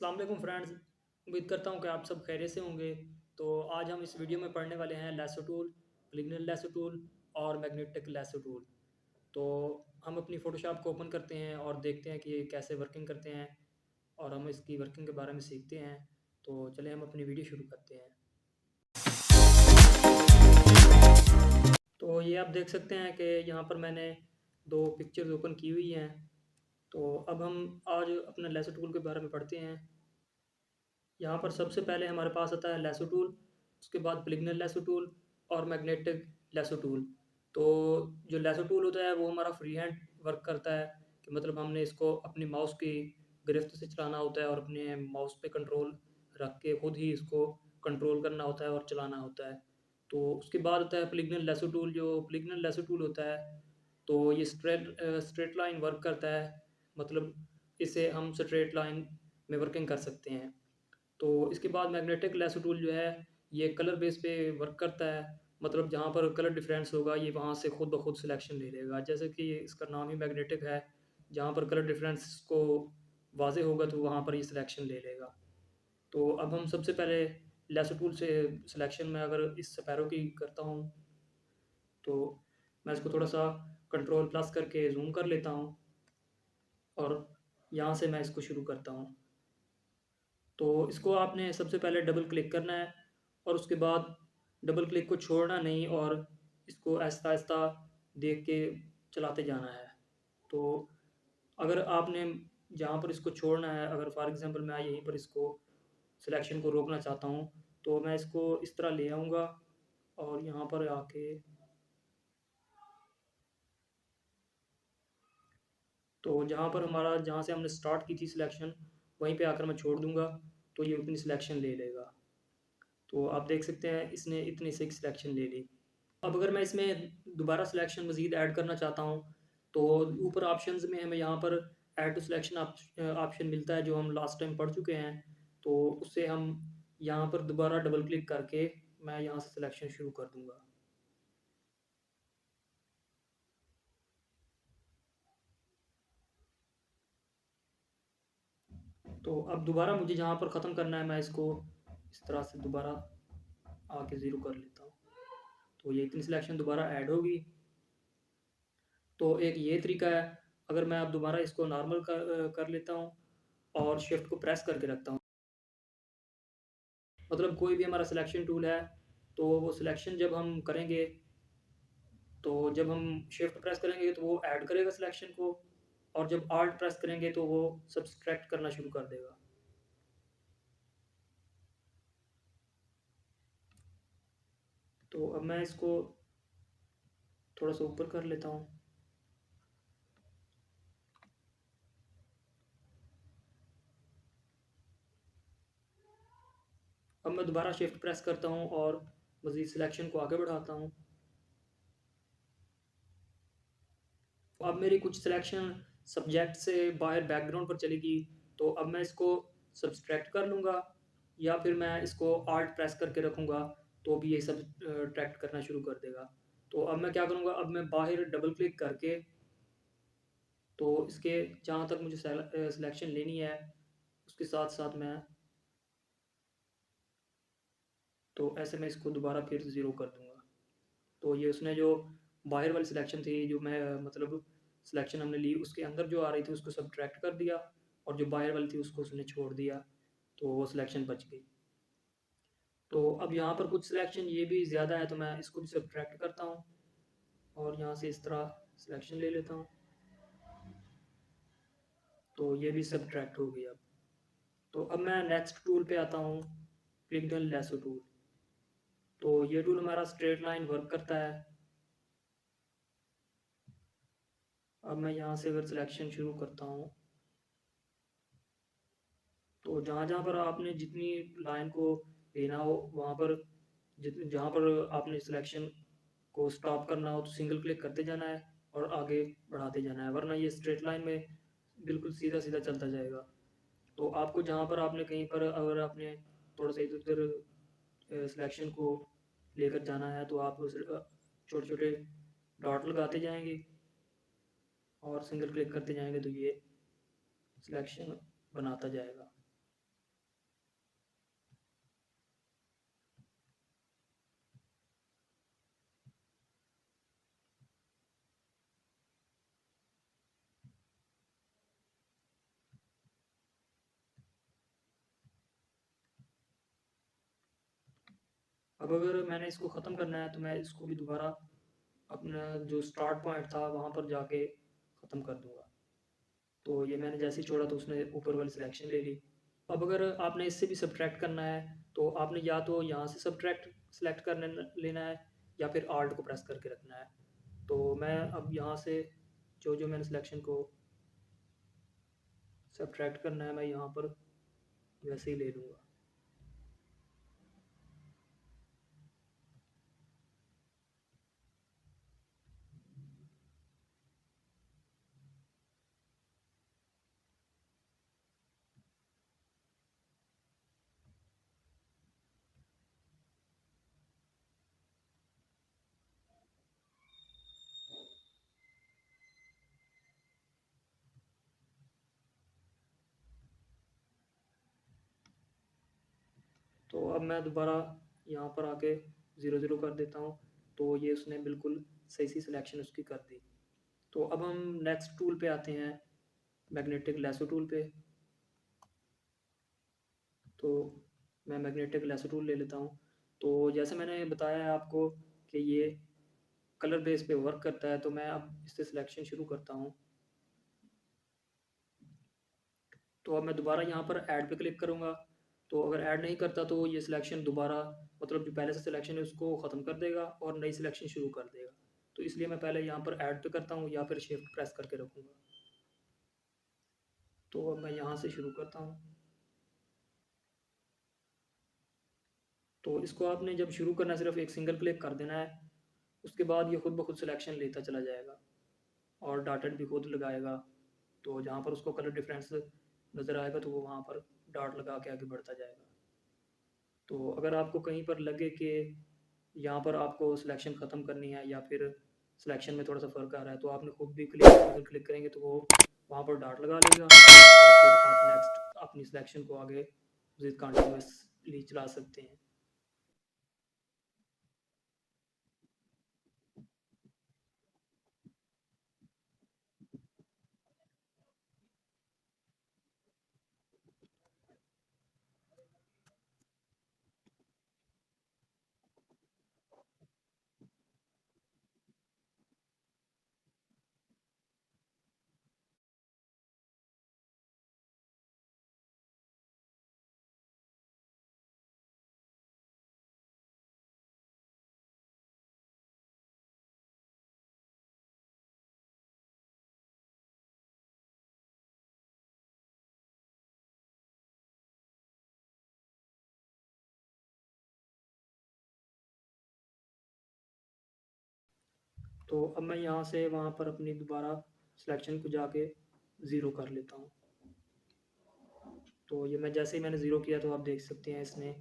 अस्सलाम वालेकुम फ्रेंड्स। उम्मीद करता हूँ कि आप सब खैरियत से होंगे। तो आज हम इस वीडियो में पढ़ने वाले हैं lasso tool, polygonal lasso tool और मैग्नेटिक लैसो टूल। तो हम अपनी फ़ोटोशॉप को ओपन करते हैं और देखते हैं कि ये कैसे वर्किंग करते हैं और हम इसकी वर्किंग के बारे में सीखते हैं। तो चलिए हम अपनी वीडियो शुरू करते हैं। तो ये आप देख सकते हैं कि यहाँ पर मैंने 2 पिक्चर्स ओपन की हुई हैं। तो अब हम आज अपने लैसो टूल के बारे में पढ़ते हैं। यहाँ पर सबसे पहले हमारे पास आता है लैसो टूल, उसके बाद पोलीगोनल लैसो टूल और मैग्नेटिक लैसो टूल। तो जो लैसो टूल होता है वो हमारा फ्री हैंड वर्क करता है कि मतलब हमने इसको अपनी माउस की गिरफ्त से चलाना होता है और अपने माउस पे कंट्रोल रख के खुद ही इसको कंट्रोल करना होता है और चलाना होता है। तो उसके बाद आता है पोलीगोनल लैसो टूल। जो पोलीगोनल लैसो टूल होता है तो ये स्ट्रेट लाइन वर्क करता है, मतलब इसे हम स्ट्रेट लाइन में वर्किंग कर सकते हैं। तो इसके बाद मैग्नेटिक लैसो टूल जो है ये कलर बेस पे वर्क करता है, मतलब जहाँ पर कलर डिफरेंस होगा ये वहाँ से खुद ब खुद सिलेक्शन ले लेगा। जैसे कि इसका नाम ही मैग्नेटिक है, जहाँ पर कलर डिफरेंस को वाज़ेह होगा तो वहाँ पर ये सिलेक्शन ले लेगा। तो अब हम सबसे पहले लैसो टूल से सिलेक्शन में अगर इस स्पैरो की करता हूँ तो मैं इसको थोड़ा-सा कंट्रोल प्लस करके ज़ूम कर लेता हूँ और यहाँ से मैं इसको शुरू करता हूँ। तो इसको आपने सबसे पहले डबल क्लिक करना है और उसके बाद डबल क्लिक को छोड़ना नहीं और इसको आहिस्ता-आहिस्ता देख के चलाते जाना है। तो अगर आपने जहाँ पर इसको छोड़ना है, अगर फॉर एग्ज़ाम्पल मैं यहीं पर इसको सिलेक्शन को रोकना चाहता हूँ, तो मैं इसको इस तरह ले आऊँगा और यहाँ पर आके तो जहाँ से हमने स्टार्ट की थी सिलेक्शन, वहीं पे आकर मैं छोड़ दूँगा, तो ये उतनी सिलेक्शन ले लेगा। तो आप देख सकते हैं इसने इतनी सी सिलेक्शन ले ली। अब अगर मैं इसमें दोबारा सिलेक्शन मज़ीद ऐड करना चाहता हूँ, तो ऊपर ऑप्शंस में हमें यहाँ पर ऐड टू सिलेक्शन ऑप्शन मिलता है जो हम लास्ट टाइम पढ़ चुके हैं। तो उससे हम यहाँ पर दोबारा डबल क्लिक करके मैं यहाँ से सिलेक्शन शुरू कर दूँगा। तो अब दोबारा मुझे जहाँ पर ख़त्म करना है मैं इसको इस तरह से दोबारा आके ज़ीरो कर लेता हूँ। तो ये इतनी सिलेक्शन दोबारा ऐड होगी। तो एक ये तरीका है। अगर मैं अब दोबारा इसको नॉर्मल कर लेता हूँ और शिफ्ट को प्रेस करके रखता हूँ। मतलब कोई भी हमारा सिलेक्शन टूल है, तो वो सिलेक्शन जब हम करेंगे, तो जब हम शिफ्ट प्रेस करेंगे तो वो ऐड करेगा सिलेक्शन को और जब ऑल्ट प्रेस करेंगे तो वो सब्सट्रैक्ट करना शुरू कर देगा। तो अब मैं इसको थोड़ा-सा ऊपर कर लेता हूँ। अब मैं दोबारा शिफ्ट प्रेस करता हूँ और मज़ीद सिलेक्शन को आगे बढ़ाता हूँ। अब मेरी कुछ सिलेक्शन सब्जेक्ट से बाहर बैकग्राउंड पर चली गई, तो अब मैं इसको सब्सट्रैक्ट कर लूँगा या फिर मैं इसको ऑल्ट प्रेस करके रखूँगा, तो भी ये सब्सट्रैक्ट करना शुरू कर देगा। तो अब मैं क्या करूँगा, अब मैं बाहर डबल क्लिक करके तो इसके जहाँ तक मुझे सिलेक्शन लेनी है, उसके साथ-साथ मैं तो ऐसे मैं इसको दोबारा फिर से ज़ीरो कर दूँगा। तो ये उसने जो बाहर वाली सिलेक्शन थी, जो मैं मतलब सिलेक्शन हमने ली, उसके अंदर जो आ रही थी उसको सब्ट्रैक्ट कर दिया और जो बाहर वाली थी उसको उसने छोड़ दिया, तो वो सिलेक्शन बच गई। तो अब यहाँ पर कुछ सिलेक्शन ये भी ज़्यादा है तो मैं इसको भी सब्ट्रैक्ट करता हूँ और यहाँ से इस तरह सिलेक्शन ले लेता हूँ, तो ये भी सब्ट्रैक्ट हो गई अब। तो अब मैं नेक्स्ट टूल पे आता हूँ, पोलीगोनल लैसो टूल। तो ये टूल हमारा स्ट्रेट लाइन वर्क करता है। अब मैं यहाँ से अगर सिलेक्शन शुरू करता हूँ, तो जहाँ-जहाँ पर आपने जितनी लाइन को लेना हो वहाँ पर जहाँ पर आपने सिलेक्शन को स्टॉप करना हो तो सिंगल क्लिक करते जाना है और आगे बढ़ाते जाना है, वरना ये स्ट्रेट लाइन में बिल्कुल सीधा-सीधा चलता जाएगा। तो आपको जहाँ पर आपने कहीं पर अगर आपने थोड़ा-सा इधर-उधर सिलेक्शन को लेकर जाना है तो आप छोटे-छोटे डॉट लगाते जाएँगे और सिंगल क्लिक करते जाएँगे तो ये सिलेक्शन बनाता जाएगा। अब अगर मैंने इसको ख़त्म करना है तो मैं इसको भी दोबारा अपना जो स्टार्ट पॉइंट था वहाँ पर जाके ख़त्म कर दूँगा। तो ये मैंने जैसे ही छोड़ा तो उसने ऊपर वाली सिलेक्शन ले ली। अब अगर आपने इससे भी सब्ट्रैक्ट करना है तो आपने या तो यहाँ से सब्ट्रैक्ट सेलेक्ट कर लेना है या फिर आल्ट को प्रेस करके रखना है। तो मैं अब यहाँ से जो मैंने सिलेक्शन को सब्ट्रैक्ट करना है मैं यहाँ पर वैसे ही ले लूँगा। तो अब मैं दोबारा यहाँ पर आके 0 0 कर देता हूँ। तो ये उसने बिल्कुल सही सी सिलेक्शन उसकी कर दी। तो अब हम नेक्स्ट टूल पे आते हैं, मैग्नेटिक लेसो टूल पे। तो मैं मैग्नेटिक लेसो टूल ले लेता हूँ। तो जैसे मैंने बताया है आपको कि ये कलर बेस पे वर्क करता है, तो मैं अब इससे सिलेक्शन शुरू करता हूँ। तो अब मैं दोबारा यहाँ पर ऐड पे क्लिक करूँगा। तो अगर ऐड नहीं करता तो ये सिलेक्शन दोबारा, मतलब जो पहले से सिलेक्शन है उसको ख़त्म कर देगा और नई सिलेक्शन शुरू कर देगा। तो इसलिए मैं पहले यहाँ पर ऐड पे करता हूँ या फिर शिफ्ट प्रेस करके रखूँगा। तो अब मैं यहाँ से शुरू करता हूँ। तो इसको आपने जब शुरू करना है सिर्फ एक सिंगल क्लिक कर देना है। उसके बाद ये खुद ब खुद सिलेक्शन लेता चला जाएगा और डाटेड भी खुद लगाएगा। तो जहाँ पर उसको कलर डिफरेंस नज़र आएगा तो वो वहाँ पर डाट लगा के आगे बढ़ता जाएगा। तो अगर आपको कहीं पर लगे कि यहाँ पर आपको सिलेक्शन ख़त्म करनी है या फिर सिलेक्शन में थोड़ा सा फ़र्क आ रहा है, तो आपने खुद भी अगर क्लिक करेंगे तो वो वहाँ पर डाट लगा लेगा और फिर आप नेक्स्ट अपनी सिलेक्शन को आगे विद कंटिन्यूअसली चला सकते हैं। तो अब मैं यहाँ से वहाँ पर अपनी दोबारा सिलेक्शन को जाके ज़ीरो कर लेता हूँ। तो ये मैं जैसे ही मैंने ज़ीरो किया तो आप देख सकते हैं इसने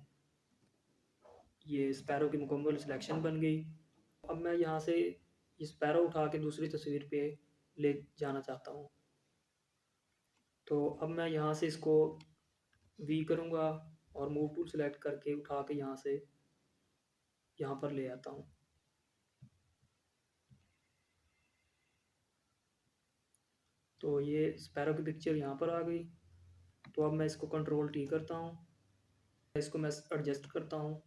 ये स्पैरो की मुकम्मल सिलेक्शन बन गई। अब मैं यहाँ से ये स्पैरो उठा के दूसरी तस्वीर पे ले जाना चाहता हूँ। तो अब मैं यहाँ से इसको वी करूँगा और मूव टूल सेलेक्ट करके उठा के यहाँ से यहाँ पर ले आता हूँ। तो ये स्पैरो की पिक्चर यहाँ पर आ गई। तो अब मैं इसको कंट्रोल टी करता हूँ, इसको मैं एडजस्ट करता हूँ।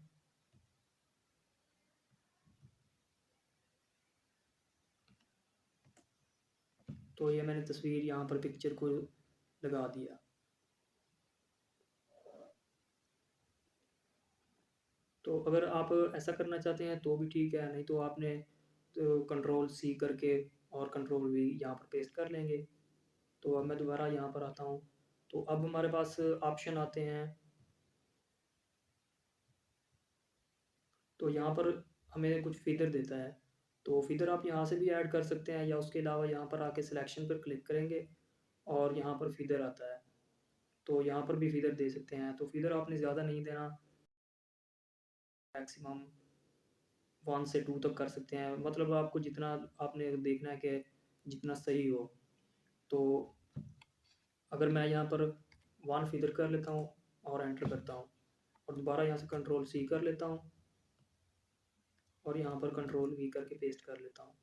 तो ये मैंने तस्वीर यहाँ पर पिक्चर को लगा दिया। तो अगर आप ऐसा करना चाहते हैं तो भी ठीक है, नहीं तो आपने तो कंट्रोल सी करके और कंट्रोल वी यहाँ पर पेस्ट कर लेंगे। तो अब मैं दोबारा यहाँ पर आता हूँ। तो अब हमारे पास ऑप्शन आते हैं। तो यहाँ पर हमें कुछ फीचर देता है। तो फीचर आप यहाँ से भी ऐड कर सकते हैं या उसके अलावा यहाँ पर आके सिलेक्शन पर क्लिक करेंगे और यहाँ पर फीचर आता है। तो यहाँ पर भी फीचर दे सकते हैं। तो फीचर आपने ज़्यादा नहीं देना, मैक्सिमम 1 से 2 तक कर सकते हैं। मतलब आपको जितना आपने देखना है कि जितना सही हो। तो अगर मैं यहाँ पर 1 फीचर कर लेता हूँ और एंटर करता हूँ और दोबारा यहाँ से कंट्रोल सी कर लेता हूँ और यहाँ पर कंट्रोल वी करके पेस्ट कर लेता हूँ।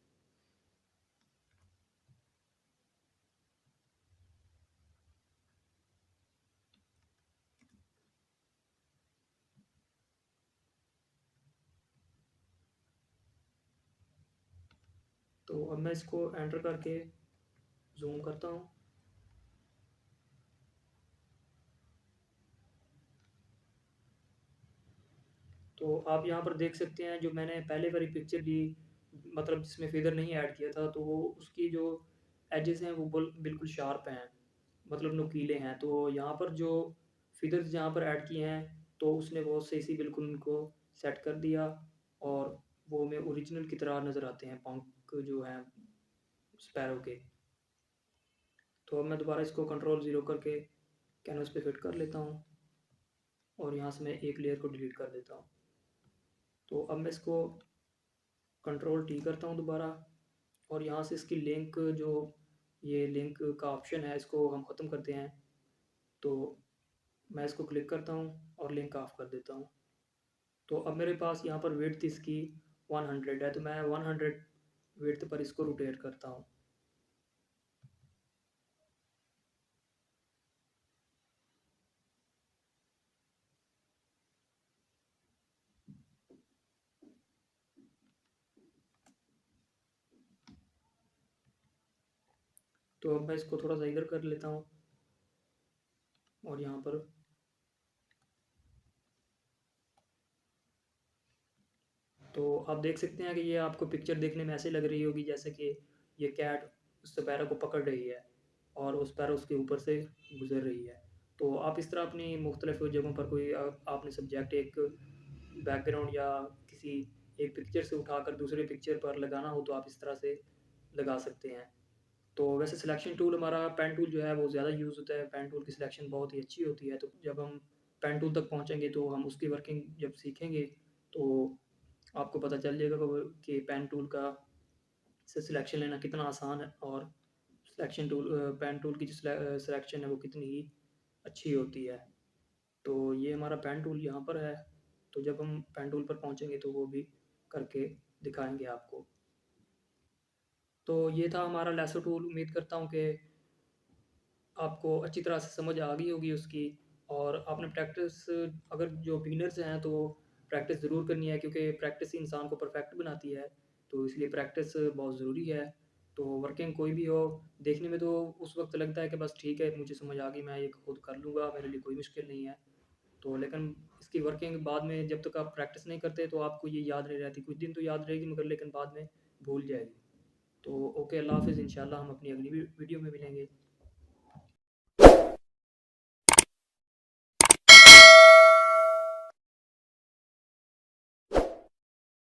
तो अब मैं इसको एंटर करके ज़ूम करता हूँ। तो आप यहाँ पर देख सकते हैं जो मैंने पहले वाली पिक्चर ली, मतलब जिसमें फेदर नहीं ऐड किया था, तो वो उसकी जो एजेस हैं वो बिल्कुल शार्प हैं, मतलब नुकीले हैं। तो यहाँ पर जो फीदर्स जहाँ पर ऐड किए हैं, तो उसने बहुत सही से बिल्कुल उनको सेट कर दिया, और वो हमें ओरिजिनल की तरह नज़र आते हैं पंख जो हैं स्पैरो के। तो अब मैं दोबारा इसको कंट्रोल ज़ीरो करके कैनवस पे फिट कर लेता हूँ, और यहाँ से मैं एक लेयर को डिलीट कर देता हूँ। तो अब मैं इसको कंट्रोल टी करता हूँ दोबारा, और यहाँ से इसकी लिंक, जो ये लिंक का ऑप्शन है, इसको हम ख़त्म करते हैं। तो मैं इसको क्लिक करता हूँ और लिंक ऑफ कर देता हूँ। तो अब मेरे पास यहाँ पर विड्थ इसकी 100 है, तो मैं 100 विड्थ पर इसको रोटेट करता हूँ। तो अब मैं इसको थोड़ा सा इधर कर लेता हूँ, और यहाँ पर तो आप देख सकते हैं कि ये आपको पिक्चर देखने में ऐसे लग रही होगी जैसे कि ये कैट उस स्पैरो को पकड़ रही है, और वो स्पैरो उसके ऊपर से गुजर रही है। तो आप इस तरह अपनी मुख्तलिफ़ जगहों पर कोई आपने सब्जेक्ट एक बैकग्राउंड या किसी एक पिक्चर से उठाकर दूसरे पिक्चर पर लगाना हो, तो आप इस तरह से लगा सकते हैं। तो वैसे सिलेक्शन टूल, हमारा पेन टूल जो है वो ज़्यादा यूज़ होता है, पेन टूल की सिलेक्शन बहुत ही अच्छी होती है। तो जब हम पेन टूल तक पहुँचेंगे तो हम उसकी वर्किंग जब सीखेंगे, तो आपको पता चल जाएगा कि पेन टूल का से सिलेक्शन लेना कितना आसान है, और पेन टूल की जो सिलेक्शन है वो कितनी ही अच्छी होती है। तो ये हमारा पेन टूल यहाँ पर है, तो जब हम पेन टूल पर पहुँचेंगे तो वो भी करके दिखाएँगे आपको। तो ये था हमारा लेसो टूल। उम्मीद करता हूँ कि आपको अच्छी तरह से समझ आ गई होगी उसकी, और आपने प्रैक्टिस, अगर जो बिगिनर्स हैं तो प्रैक्टिस ज़रूर करनी है, क्योंकि प्रैक्टिस ही इंसान को परफेक्ट बनाती है। तो इसलिए प्रैक्टिस बहुत ज़रूरी है। तो वर्किंग कोई भी हो, देखने में तो उस वक्त लगता है कि बस ठीक है, मुझे समझ आ गई, मैं ये खुद कर लूँगा, मेरे लिए कोई मुश्किल नहीं है। तो लेकिन इसकी वर्किंग बाद में जब तक आप प्रैक्टिस नहीं करते तो आपको ये याद नहीं रहती। कुछ दिन तो याद रहेगी, मगर लेकिन बाद में भूल जाएगी। तो ओके, अल्लाह हाफ़िज़, इंशाल्लाह हम अपनी अगली वीडियो में मिलेंगे।